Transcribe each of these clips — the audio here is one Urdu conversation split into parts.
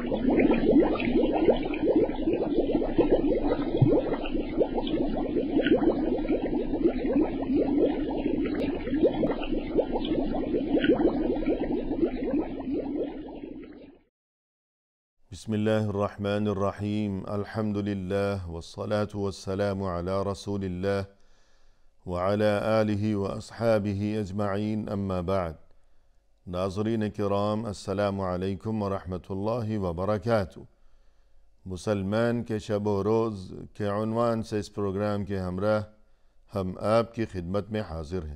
بسم الله الرحمن الرحیم الحمد للہ والصلاة والسلام علی رسول اللہ وعلى آلہ واصحابہ اجمعین اما بعد۔ ناظرین کرام، السلام علیکم ورحمۃ اللہ وبرکاتہ۔ مسلمان کے شب و روز کے عنوان سے اس پروگرام کے ہمراہ ہم آپ کی خدمت میں حاضر ہیں۔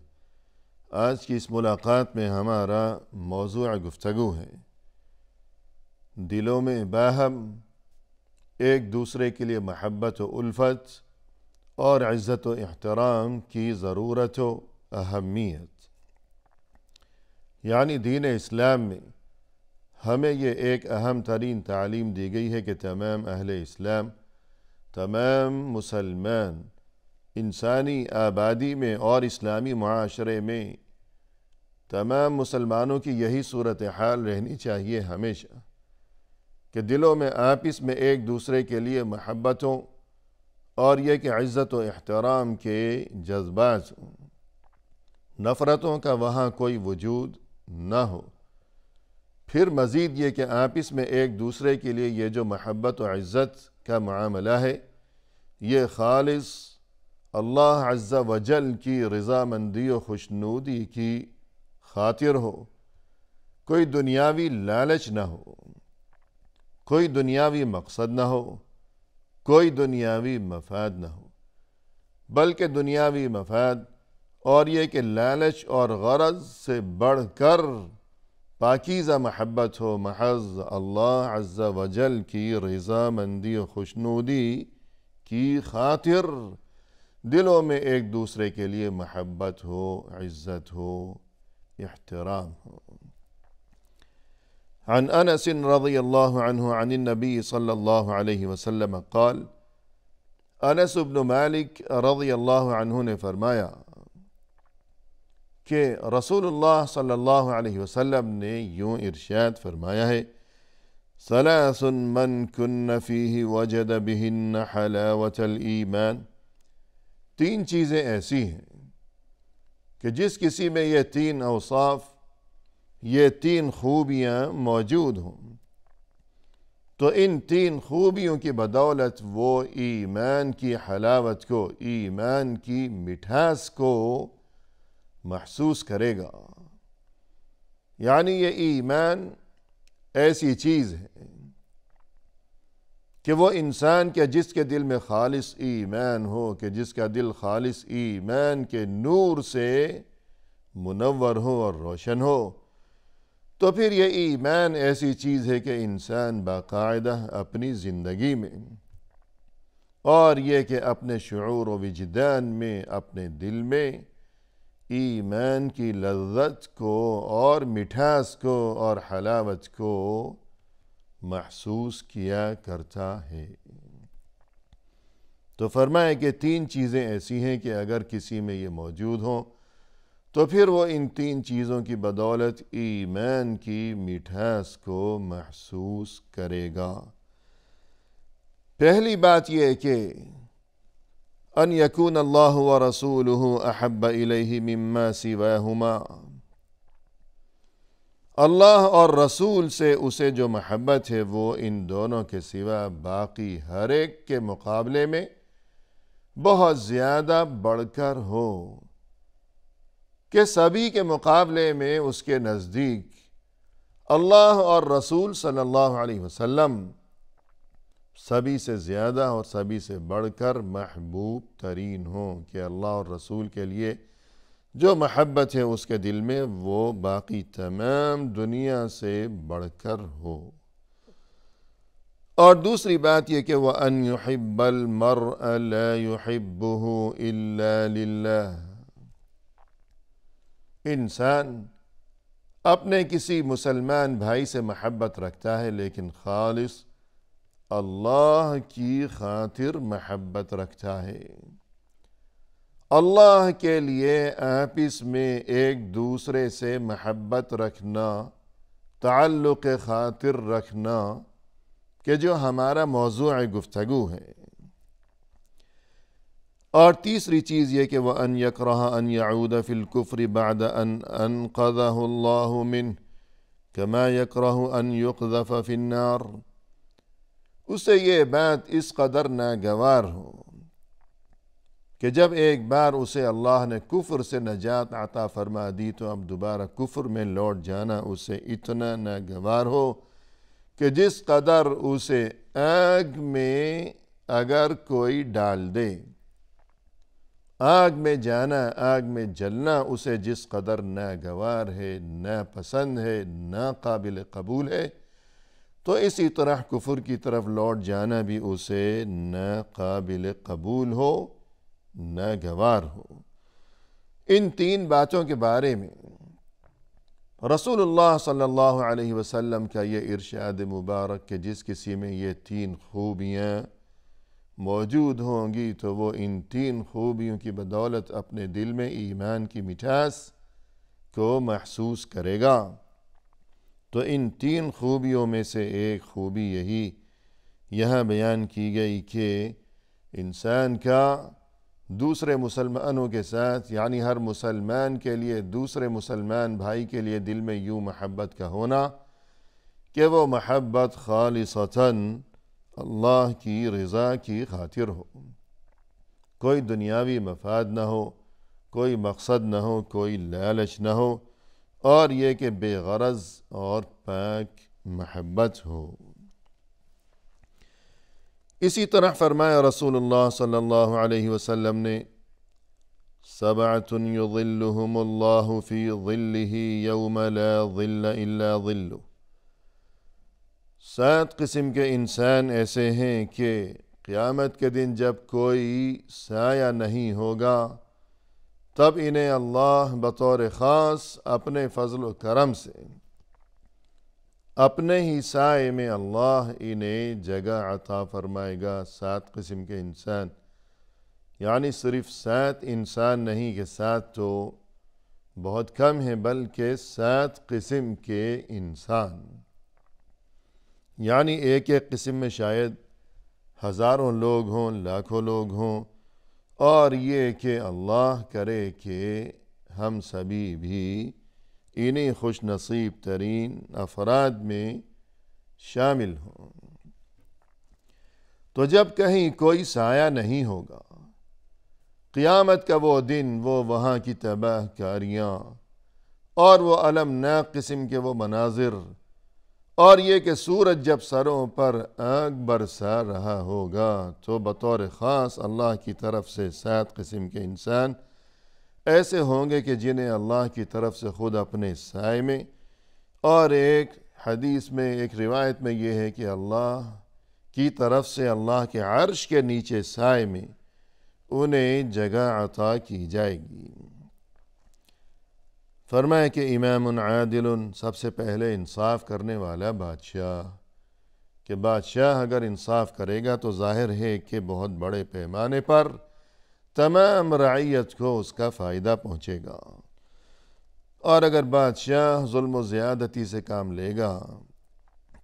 آج کی اس ملاقات میں ہمارا موضوع گفتگو ہے دلوں میں باہم ایک دوسرے کے لیے محبت و الفت اور عزت و احترام کی ضرورت و اہمیت۔ یعنی دین اسلام میں ہمیں یہ ایک اہم ترین تعلیم دی گئی ہے کہ تمام اہل اسلام، تمام مسلمان انسانی آبادی میں اور اسلامی معاشرے میں تمام مسلمانوں کی یہی صورتحال رہنی چاہیے ہمیشہ کہ دلوں میں آپس میں ایک دوسرے کے لیے محبتوں اور یہ کہ عزت و احترام کے جذبات ہوں، نفرتوں کا وہاں کوئی وجود نہ ہو۔ پھر مزید یہ کہ آپس میں ایک دوسرے کے لیے یہ جو محبت و عزت کا معاملہ ہے یہ خالص اللہ عز و جل کی رضامندی و خوشنودی کی خاطر ہو، کوئی دنیاوی لالچ نہ ہو، کوئی دنیاوی مقصد نہ ہو، کوئی دنیاوی مفاد نہ ہو، بلکہ دنیاوی مفاد اور یہ کہ لالچ اور غرض سے بڑھ کر پاکیزہ محبت ہو، محض اللہ عز و جل کی رضامندی و خوشنودی کی خاطر دلوں میں ایک دوسرے کے لیے محبت ہو، عزت ہو، احترام ہو۔ عن انس رضی اللہ عنہ عن النبی صلی اللہ علیہ وسلم قال، انس بن مالک رضی اللہ عنہ نے فرمایا کہ رسول اللہ صلی اللہ علیہ وسلم نے یوں ارشاد فرمایا ہے، ثلاث من کن فیہ وجد بہن حلاوة الایمان، تین چیزیں ایسی ہیں کہ جس کسی میں یہ تین اوصاف، یہ تین خوبیاں موجود ہوں تو ان تین خوبیوں کی بدولت وہ ایمان کی حلاوت کو، ایمان کی مٹھاس کو محسوس کرے گا۔ یعنی یہ ایمان ایسی چیز ہے کہ وہ انسان کے جس کے دل میں خالص ایمان ہو، کہ جس کا دل خالص ایمان کے نور سے منور ہو اور روشن ہو، تو پھر یہ ایمان ایسی چیز ہے کہ انسان باقاعدہ اپنی زندگی میں اور یہ کہ اپنے شعور و وجدان میں، اپنے دل میں ایمان کی لذت کو اور مٹھاس کو اور حلاوت کو محسوس کیا کرتا ہے۔ تو فرمائے کہ تین چیزیں ایسی ہیں کہ اگر کسی میں یہ موجود ہوں تو پھر وہ ان تین چیزوں کی بدولت ایمان کی مٹھاس کو محسوس کرے گا۔ پہلی بات یہ کہ ان یکون اللہ ورسولہ احب الیہ مما سواہما، اللہ اور رسول سے اسے جو محبت ہے وہ ان دونوں کے سوا باقی ہر ایک کے مقابلے میں بہت زیادہ بڑھ کر ہو، کہ سبھی کے مقابلے میں اس کے نزدیک اللہ اور رسول صلی اللہ علیہ وسلم سبھی سے زیادہ اور سبھی سے بڑھ کر محبوب ترین ہوں، کہ اللہ اور رسول کے لیے جو محبت ہے اس کے دل میں وہ باقی تمام دنیا سے بڑھ کر ہو۔ اور دوسری بات یہ کہ وَأَن يُحِبَّ الْمَرْءَ لَا يُحِبُّهُ إِلَّا لِلَّهِ، انسان اپنے کسی مسلمان بھائی سے محبت رکھتا ہے لیکن خالص اللہ کی خاطر محبت رکھتا ہے۔ اللہ کے لیے آپس میں ایک دوسرے سے محبت رکھنا، تعلق خاطر رکھنا، کہ جو ہمارا موضوع گفتگو ہے۔ اور تیسری چیز یہ کہ وَأَنْ يَكْرَهَ أَنْ يَعُودَ فِي الْكُفْرِ بَعْدَ أَنْ أَنْقَذَهُ اللَّهُ مِنْهُ كَمَا يَكْرَهُ أَنْ يُقْذَفَ فِي النَّارِ، اسے یہ بات اس قدر ناگوار ہو کہ جب ایک بار اسے اللہ نے کفر سے نجات عطا فرما دی تو اب دوبارہ کفر میں لوٹ جانا اسے اتنا ناگوار ہو کہ جس قدر اسے آگ میں اگر کوئی ڈال دے، آگ میں جانا، آگ میں جلنا اسے جس قدر ناگوار ہے، ناپسند ہے، ناقابل قبول ہے، تو اسی طرح کفر کی طرف لوٹ جانا بھی اسے ناقابل قبول ہو، ناگوار ہو۔ ان تین باتوں کے بارے میں رسول اللہ صلی اللہ علیہ وسلم کا یہ ارشاد مبارک کہ جس کسی میں یہ تین خوبیاں موجود ہوں گی تو وہ ان تین خوبیوں کی بدولت اپنے دل میں ایمان کی مٹھاس کو محسوس کرے گا۔ تو ان تین خوبیوں میں سے ایک خوبی یہی یہاں بیان کی گئی کہ انسان کا دوسرے مسلمانوں کے ساتھ، یعنی ہر مسلمان کے لیے دوسرے مسلمان بھائی کے لیے دل میں یوں محبت کا ہونا کہ وہ محبت خالصتاً اللہ کی رضا کی خاطر ہو، کوئی دنیاوی مفاد نہ ہو، کوئی مقصد نہ ہو، کوئی لالچ نہ ہو، اور یہ کہ بے غرض اور پاک محبت ہو۔ اسی طرح فرمایا رسول اللہ صلی اللہ علیہ وسلم نے سبعة يظلهم الله في ظله يوم لا ظل إلا ظله، 7 قسم کے انسان ایسے ہیں کہ قیامت کے دن جب کوئی سایہ نہیں ہوگا تب انہیں اللہ بطور خاص اپنے فضل و کرم سے اپنے ہی سائے میں اللہ انہیں جگہ عطا فرمائے گا۔ 7 قسم کے انسان، یعنی صرف 7 انسان نہیں کہ 7 تو بہت کم ہیں، بلکہ 7 قسم کے انسان، یعنی ایک ایک قسم میں شاید ہزاروں لوگ ہوں، لاکھوں لوگ ہوں، اور یہ کہ اللہ کرے کہ ہم سبھی بھی انہیں خوش نصیب ترین افراد میں شامل ہوں۔ تو جب کہیں کوئی سایہ نہیں ہوگا، قیامت کا وہ دن، وہ وہاں کی تباہ کاریاں اور وہ المناک قسم کے وہ مناظر، اور یہ کہ سورج جب سروں پر آگ برسا رہا ہوگا تو بطور خاص اللہ کی طرف سے 7 قسم کے انسان ایسے ہوں گے کہ جنہیں اللہ کی طرف سے خود اپنے سائے میں، اور ایک حدیث میں، ایک روایت میں یہ ہے کہ اللہ کی طرف سے اللہ کے عرش کے نیچے سائے میں انہیں جگہ عطا کی جائے گی۔ فرمایا کہ امام عادل، سب سے پہلے انصاف کرنے والا بادشاہ، کہ بادشاہ اگر انصاف کرے گا تو ظاہر ہے کہ بہت بڑے پیمانے پر تمام رعیت کو اس کا فائدہ پہنچے گا، اور اگر بادشاہ ظلم و زیادتی سے کام لے گا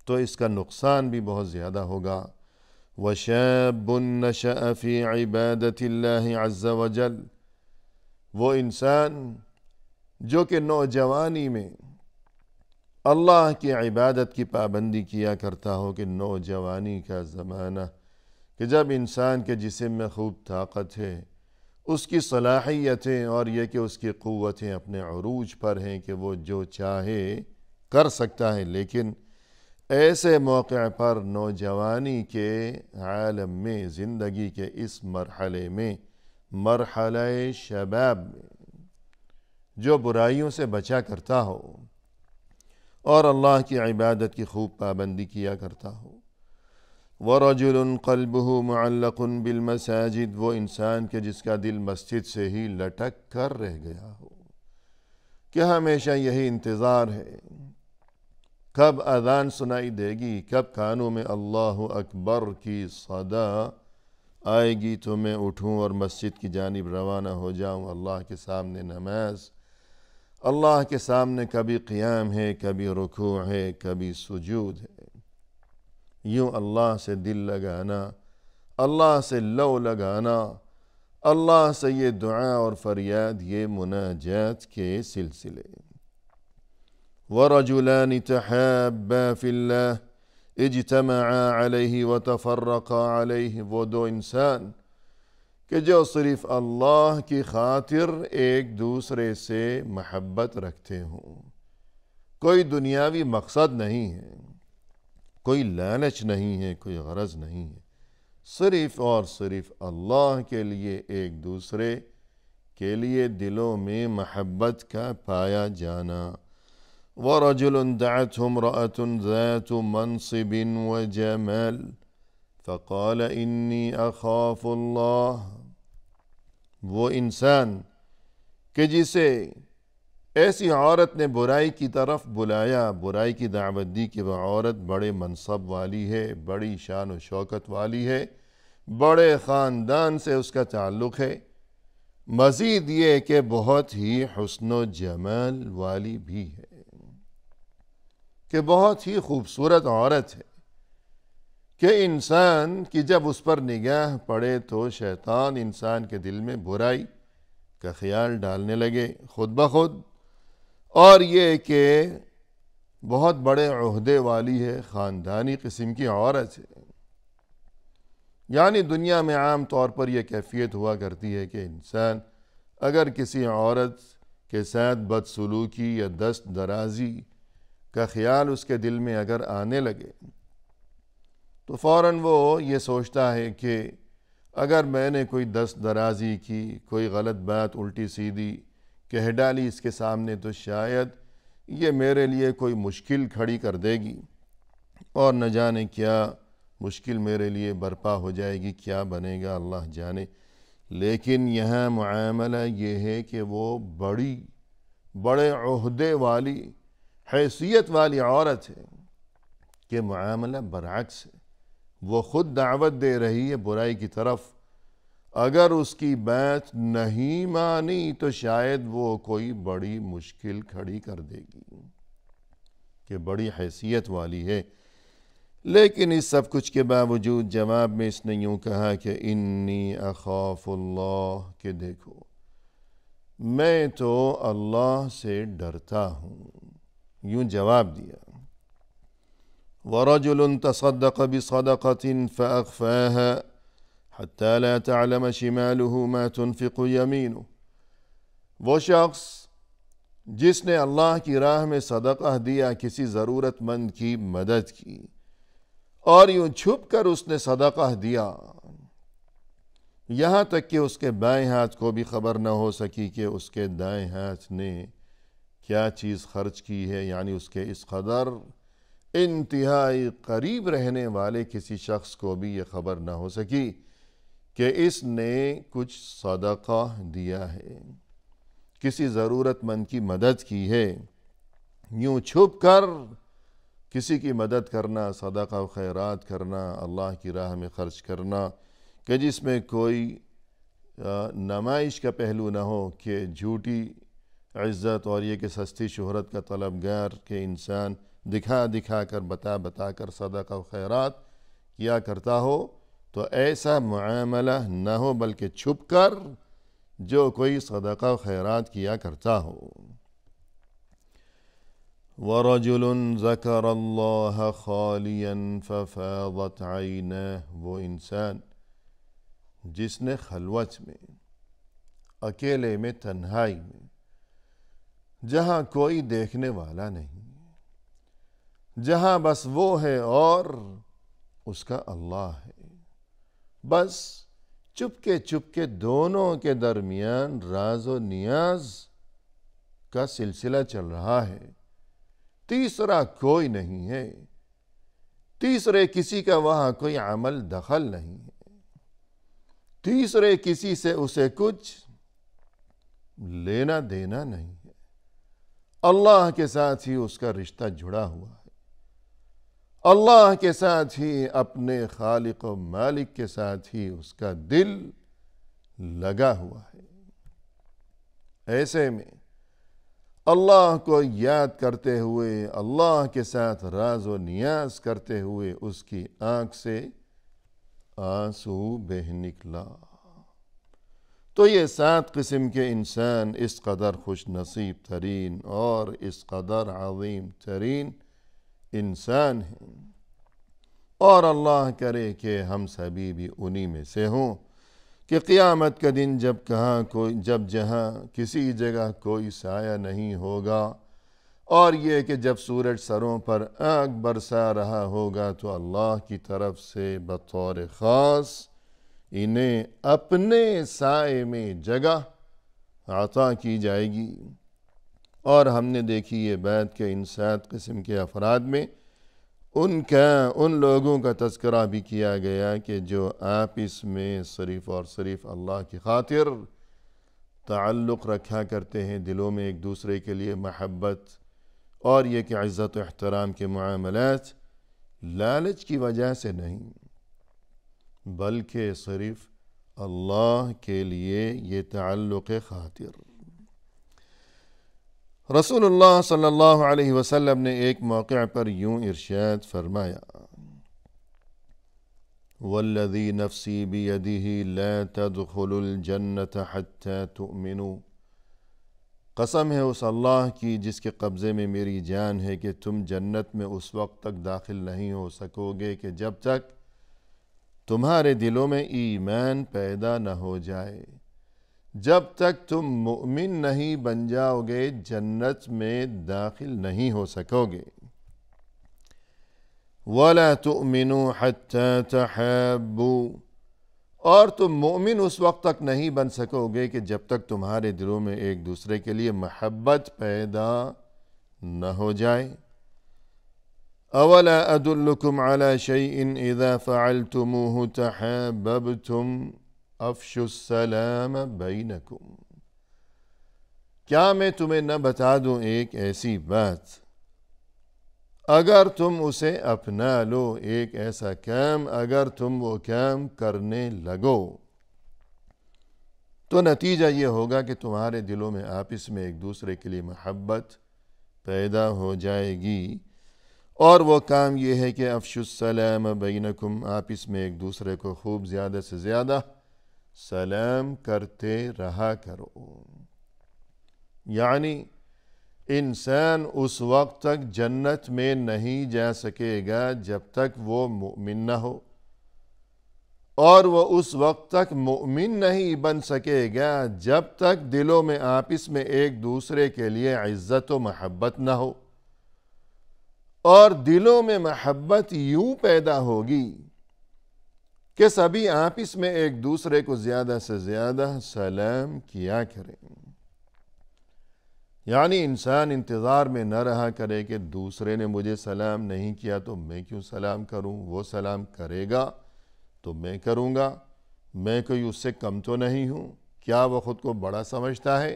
تو اس کا نقصان بھی بہت زیادہ ہوگا۔ وَشَابٌ نَشَأَ فِي عِبَادَةِ اللَّهِ عَزَّ وَجَلَّ، وہ انسان جو کہ نوجوانی میں اللہ کی عبادت کی پابندی کیا کرتا ہو، کہ نوجوانی کا زمانہ کہ جب انسان کے جسم میں خوب طاقت ہے، اس کی صلاحیتیں اور یہ کہ اس کی قوتیں اپنے عروج پر ہیں کہ وہ جو چاہے کر سکتا ہے، لیکن ایسے موقع پر نوجوانی کے عالم میں، زندگی کے اس مرحلے میں، مرحلہ شباب میں، جو برائیوں سے بچا کرتا ہو اور اللہ کی عبادت کی خوب پابندی کیا کرتا ہو۔ وَرَجُلٌ قَلْبُهُ مُعَلَّقٌ بِالْمَسَاجِدِ، وہ انسان کے جس کا دل مسجد سے ہی لٹک کر رہ گیا ہو، کہ ہمیشہ یہی انتظار ہے کب اذان سنائی دے گی، کب کانوں میں اللہ اکبر کی صدا آئے گی تو میں اٹھوں اور مسجد کی جانب روانہ ہو جاؤں، اللہ کے سامنے نماز، اللہ کے سامنے کبھی قیام ہے، کبھی رکوع ہے، کبھی سجود ہے۔ یوں اللہ سے دل لگانا، اللہ سے لو لگانا، اللہ سے یہ دعا اور فریاد، یہ مناجات کے سلسلے۔ وَرَجُلَانِ تَحَابَّا فِي اللَّهِ اجْتَمَعَا عَلَيْهِ وَتَفَرَّقَا عَلَيْهِ، وہ دو انسان کہ جو صرف اللہ کی خاطر ایک دوسرے سے محبت رکھتے ہوں، کوئی دنیاوی مقصد نہیں ہے، کوئی لالچ نہیں ہے، کوئی غرض نہیں ہے، صرف اور صرف اللہ کے لیے ایک دوسرے کے لیے دلوں میں محبت کا پایا جانا۔ وَرَجُلٌ دَعَتْهُ امْرَأَةٌ ذَاتُ مَنْصِبٍ وَجَمَالٍ فَقَالَ إِنِّي أَخَافُ اللَّهَ، وہ انسان کہ جسے ایسی عورت نے برائی کی طرف بلایا، برائی کی دعوت دی کہ وہ عورت بڑے منصب والی ہے، بڑی شان و شوکت والی ہے، بڑے خاندان سے اس کا تعلق ہے، مزید یہ کہ بہت ہی حسن و جمال والی بھی ہے، کہ بہت ہی خوبصورت عورت ہے، کہ انسان کی جب اس پر نگاہ پڑے تو شیطان انسان کے دل میں برائی کا خیال ڈالنے لگے خود بخود، اور یہ کہ بہت بڑے عہدے والی ہے، خاندانی قسم کی عورت ہے۔ یعنی دنیا میں عام طور پر یہ کیفیت ہوا کرتی ہے کہ انسان اگر کسی عورت کے ساتھ بدسلوکی یا دست درازی کا خیال اس کے دل میں اگر آنے لگے تو فوراً وہ یہ سوچتا ہے کہ اگر میں نے کوئی دست درازی کی، کوئی غلط بات الٹی سیدھی کہہ ڈالی اس کے سامنے، تو شاید یہ میرے لیے کوئی مشکل کھڑی کر دے گی، اور نہ جانے کیا مشکل میرے لیے برپا ہو جائے گی، کیا بنے گا اللہ جانے۔ لیکن یہاں معاملہ یہ ہے کہ وہ بڑے عہدے والی، حیثیت والی عورت ہے، کہ معاملہ برعکس ہے، وہ خود دعوت دے رہی ہے برائی کی طرف، اگر اس کی بات نہیں مانی تو شاید وہ کوئی بڑی مشکل کھڑی کر دے گی، کہ بڑی حیثیت والی ہے۔ لیکن اس سب کچھ کے باوجود جواب میں اس نے یوں کہا کہ انی اخاف اللہ، کہ دیکھو میں تو اللہ سے ڈرتا ہوں، یوں جواب دیا۔ وَرَجُلٌ تَصَدَّقَ بِصَدَقَةٍ فَأَخْفَاهَا حَتَّى لَا تَعْلَمَ شِمَالُهُ مَا تُنْفِقُ يَمِينُهُ، وہ شخص جس نے اللہ کی راہ میں صدقہ دیا، کسی ضرورت مند کی مدد کی، اور یوں چھپ کر اس نے صدقہ دیا، یہاں تک کہ اس کے بائیں ہاتھ کو بھی خبر نہ ہو سکی کہ اس کے دائیں ہاتھ نے کیا چیز خرچ کی ہے، یعنی اس کے اس قدر انتہائی قریب رہنے والے کسی شخص کو بھی یہ خبر نہ ہو سکی کہ اس نے کچھ صدقہ دیا ہے، کسی ضرورت مند کی مدد کی ہے۔ یوں چھپ کر کسی کی مدد کرنا، صدقہ و خیرات کرنا، اللہ کی راہ میں خرچ کرنا، کہ جس میں کوئی نمائش کا پہلو نہ ہو، کہ جھوٹی عزت اور یہ کہ سستی شہرت کا طلبگار کہ انسان دکھا کر بتا کر صدقہ و خیرات کیا کرتا ہو، تو ایسا معاملہ نہ ہو، بلکہ چھپ کر جو کوئی صدقہ و خیرات کیا کرتا ہو۔ وَرَجُلٌ ذَكَرَ اللَّهَ خَالِيًا فَفَاضَتْ عَيْنَاهُ، وہ انسان جس نے خلوت میں، اکیلے میں، تنہائی میں، جہاں کوئی دیکھنے والا نہیں، جہاں بس وہ ہے اور اس کا اللہ ہے، بس چپ کے دونوں کے درمیان راز و نیاز کا سلسلہ چل رہا ہے، تیسرا کوئی نہیں ہے، تیسرے کسی کا وہاں کوئی عمل دخل نہیں ہے، تیسرے کسی سے اسے کچھ لینا دینا نہیں ہے، اللہ کے ساتھ ہی اس کا رشتہ جڑا ہوا ہے، اللہ کے ساتھ ہی، اپنے خالق و مالک کے ساتھ ہی اس کا دل لگا ہوا ہے۔ ایسے میں اللہ کو یاد کرتے ہوئے، اللہ کے ساتھ راز و نیاز کرتے ہوئے اس کی آنکھ سے آنسو بہہ نکلا۔ تو یہ 7 قسم کے انسان اس قدر خوش نصیب ترین اور اس قدر عظیم ترین انسان ہیں، اور اللہ کرے کہ ہم سبھی بھی انہی میں سے ہوں کہ قیامت کا دن جب جہاں کسی جگہ کوئی سایہ نہیں ہوگا، اور یہ کہ جب سورج سروں پر آگ برسا رہا ہوگا تو اللہ کی طرف سے بطور خاص انہیں اپنے سائے میں جگہ عطا کی جائے گی۔ اور ہم نے دیکھی یہ بات کہ ان 7 قسم کے افراد میں ان لوگوں کا تذکرہ بھی کیا گیا کہ جو آپس میں صرف اور صرف اللہ کی خاطر تعلق رکھا کرتے ہیں، دلوں میں ایک دوسرے کے لیے محبت، اور یہ کہ عزت و احترام کے معاملات لالچ کی وجہ سے نہیں بلکہ صرف اللہ کے لیے یہ تعلق خاطر۔ رسول اللہ صلی اللہ علیہ وسلم نے ایک موقع پر یوں ارشاد فرمایا: والذی نفسی بیدہ لا تدخلوا الجنة حتی تؤمنوا، قسم ہے اس اللہ کی جس کے قبضے میں میری جان ہے کہ تم جنت میں اس وقت تک داخل نہیں ہو سکو گے کہ جب تک تمہارے دلوں میں ایمان پیدا نہ ہو جائے۔ جب تک تم مؤمن نہیں بن جاؤ گے جنت میں داخل نہیں ہو سکو گے۔ وَلَا تُؤْمِنُوا حَتَّى تَحَابُّوا، اور تم مومن اس وقت تک نہیں بن سکو گے کہ جب تک تمہارے دلوں میں ایک دوسرے کے لیے محبت پیدا نہ ہو جائے۔ أَوَلَا أَدُلُّكُمْ عَلَى شَيْءٍ إِذَا فَعَلْتُمُوهُ تَحَابَبْتُمْ افشوا السلام بینکم، کیا میں تمہیں نہ بتا دوں ایک ایسی بات، اگر تم اسے اپنا لو، ایک ایسا کام اگر تم وہ کام کرنے لگو تو نتیجہ یہ ہوگا کہ تمہارے دلوں میں آپس میں ایک دوسرے کے لیے محبت پیدا ہو جائے گی۔ اور وہ کام یہ ہے کہ افشوا السلام بینکم، آپس میں ایک دوسرے کو خوب زیادہ سے زیادہ سلام کرتے رہا کرو۔ یعنی انسان اس وقت تک جنت میں نہیں جا سکے گا جب تک وہ مؤمن نہ ہو، اور وہ اس وقت تک مؤمن نہیں بن سکے گا جب تک دلوں میں آپس میں ایک دوسرے کے لیے عزت و محبت نہ ہو۔ اور دلوں میں محبت یوں پیدا ہوگی کہ سبھی آپس میں ایک دوسرے کو زیادہ سے زیادہ سلام کیا کریں۔ یعنی انسان انتظار میں نہ رہا کرے کہ دوسرے نے مجھے سلام نہیں کیا تو میں کیوں سلام کروں، وہ سلام کرے گا تو میں کروں گا، میں کوئی اس سے کم تو نہیں ہوں، کیا وہ خود کو بڑا سمجھتا ہے؟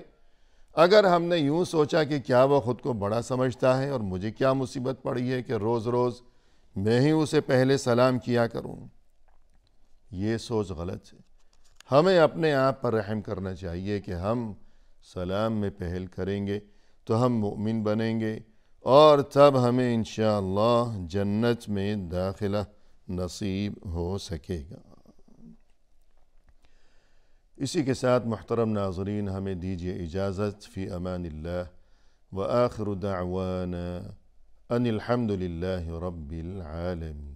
اگر ہم نے یوں سوچا کہ کیا وہ خود کو بڑا سمجھتا ہے اور مجھے کیا مصیبت پڑی ہے کہ روز روز میں ہی اسے پہلے سلام کیا کروں، یہ سوچ غلط ہے۔ ہمیں اپنے آپ پر رحم کرنا چاہیے کہ ہم سلام میں پہل کریں گے تو ہم مؤمن بنیں گے، اور تب ہمیں انشاءاللہ جنت میں داخلہ نصیب ہو سکے گا۔ اسی کے ساتھ محترم ناظرین، ہمیں دیجیے اجازت، فی امان اللہ، وآخر دعوانا ان الحمد للہ رب العالمین۔